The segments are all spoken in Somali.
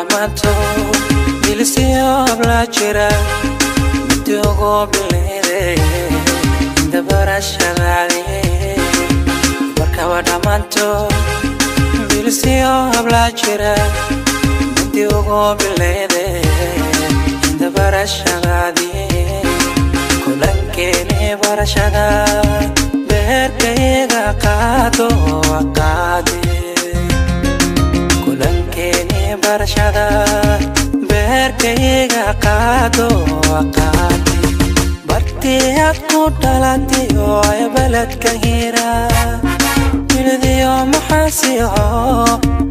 mato Bilisio blachira Mitugo bilede Inda barashadali Barkawada mato Bilisio blachira Mitugo bilede Inda barashadali Kulankene barashada Berkayega kato akade Kulankene barashada Berkayega kato akade Barti aku dalati ay balad kahira Biladiyo mahasiyo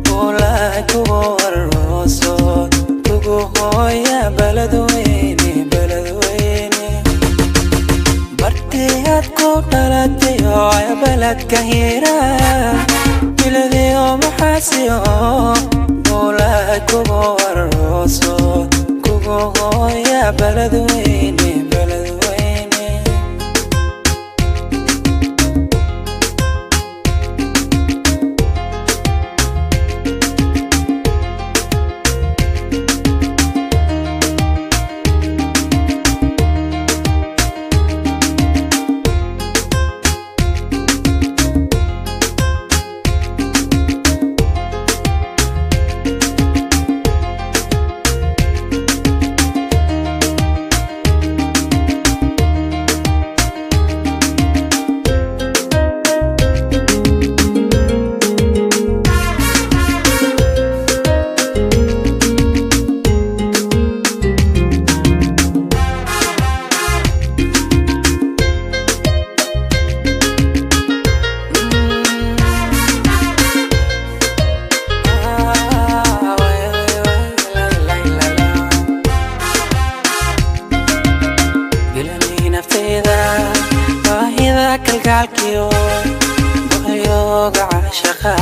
Ulay kubo arroso Kugo hoya baladwini baladwini Barti aku dalati ay balad kahira Biladiyo mahasiyo Ulay kubo arroso Kugo hoya baladwini baladwini kalgaalkiyo boqoyoga caashaqa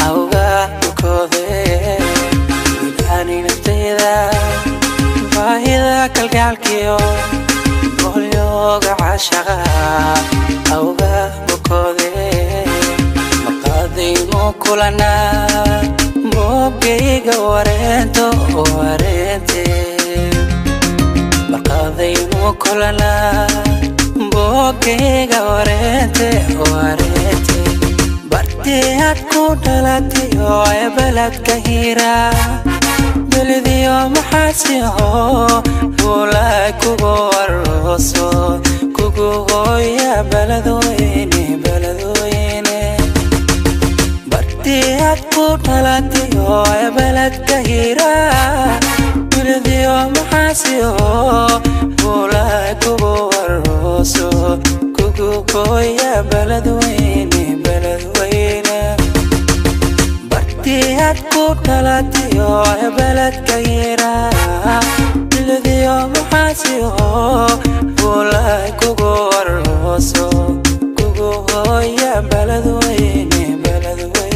awga bukoode bilani naftayda baahida kalgaalkiyo boqoyoga caashaqa awga bukoode maqaadaynu kulana boogayga wareento wareente maqaadaynu kulana Bokega warete warete Barti aku dalati ay balad kahira Biladiyo mahasiyo Ulay kubo arroso Kugo hoya baladwini baladwini Barti aku dalati ay balad kahira Biladiyo mahasiyo Ulay kubo arroso Kugo hoya baladwini baladwini Barti aku dalati ay balad kahira Biladiyo mahasiyo Ulay kubo arroso Kugo hoya baladwini baladwini